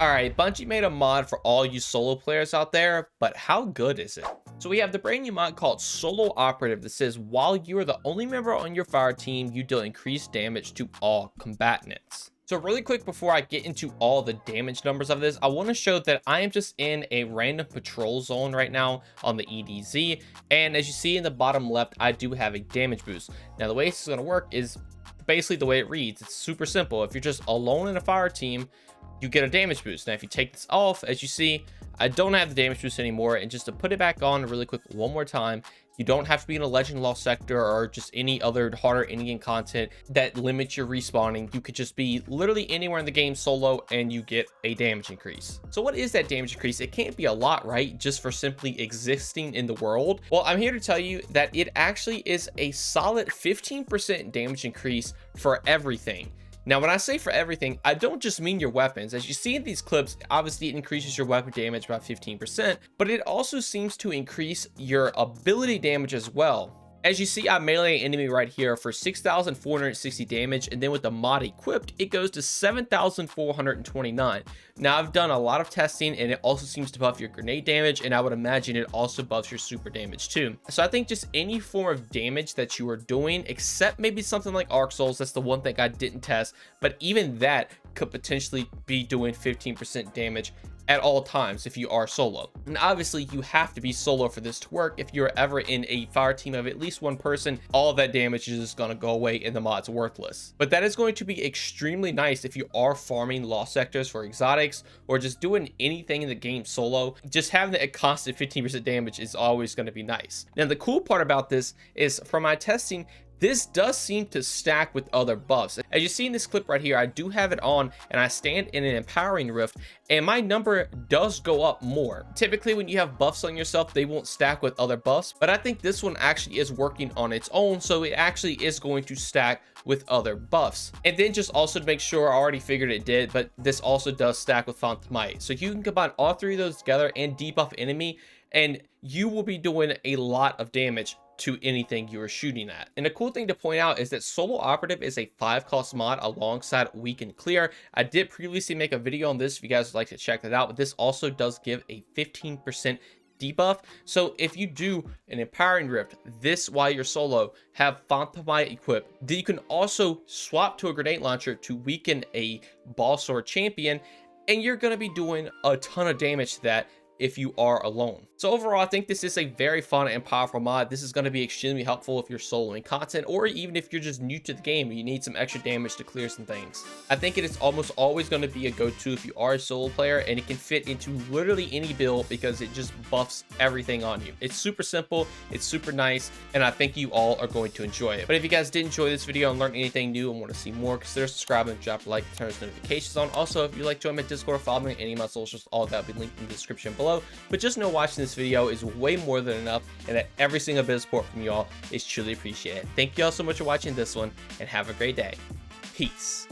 Alright, Bungie made a mod for all you solo players out there, but how good is it? So we have the brand new mod called Solo Operative that says while you are the only member on your fire team, you deal increased damage to all combatants. So really quick before I get into all the damage numbers of this, I want to show that I am just in a random patrol zone right now on the EDZ. And as you see in the bottom left, I do have a damage boost. Now the way this is going to work is basically the way it reads. It's super simple. If you're just alone in a fire team, you get a damage boost. Now if you take this off, as you see, I don't have the damage boost anymore. And just to put it back on really quick one more time, you don't have to be in a legend lost sector or just any other harder in-game content that limits your respawning. You could just be literally anywhere in the game solo and you get a damage increase. So what is that damage increase? It can't be a lot, right? Just for simply existing in the world. Well, I'm here to tell you that it actually is a solid 15% damage increase for everything. Now, when I say for everything, I don't just mean your weapons. As you see in these clips, obviously it increases your weapon damage by 15%, but it also seems to increase your ability damage as well. As you see, I melee an enemy right here for 6,460 damage, and then with the mod equipped, it goes to 7,429. Now, I've done a lot of testing, and it also seems to buff your grenade damage, and I would imagine it also buffs your super damage too. So I think just any form of damage that you are doing, except maybe something like Arc Souls, that's the one thing I didn't test, but even that could potentially be doing 15% damage at all times if you are solo. And obviously you have to be solo for this to work. If you're ever in a fire team of at least one person, all of that damage is just going to go away and the mod's worthless. But that is going to be extremely nice if you are farming lost sectors for exotics or just doing anything in the game solo. Just having a constant 15% damage is always going to be nice. Now the cool part about this is from my testing, this does seem to stack with other buffs. As you see in this clip right here, I do have it on and I stand in an empowering rift and my number does go up more. Typically when you have buffs on yourself, they won't stack with other buffs, but I think this one actually is working on its own, so it actually is going to stack with other buffs. And then just also to make sure, I already figured it did, but this also does stack with Phantom Might. So you can combine all three of those together and debuff enemy, and you will be doing a lot of damage to anything you are shooting at. And the cool thing to point out is that Solo Operative is a 5-cost mod alongside Weak and Clear. I did previously make a video on this if you guys would like to check that out, but this also does give a 15% debuff. So if you do an empowering rift this while you're solo, have Phantom Might equipped, then you can also swap to a grenade launcher to weaken a boss or champion, and you're going to be doing a ton of damage to that if you are alone. So overall, I think this is a very fun and powerful mod. This is going to be extremely helpful if you're soloing content, or even if you're just new to the game and you need some extra damage to clear some things. I think it is almost always going to be a go-to if you are a solo player, and it can fit into literally any build because it just buffs everything on you. It's super simple, it's super nice, and I think you all are going to enjoy it. But if you guys did enjoy this video and learn anything new and want to see more, consider subscribing, drop a like, turn those notifications on. Also, if you'd like to join my Discord or follow me on any of my socials, all of that will be linked in the description below. But just know watching this video is way more than enough, and that every single bit of support from y'all is truly appreciated. Thank you all so much for watching this one, and have a great day. Peace.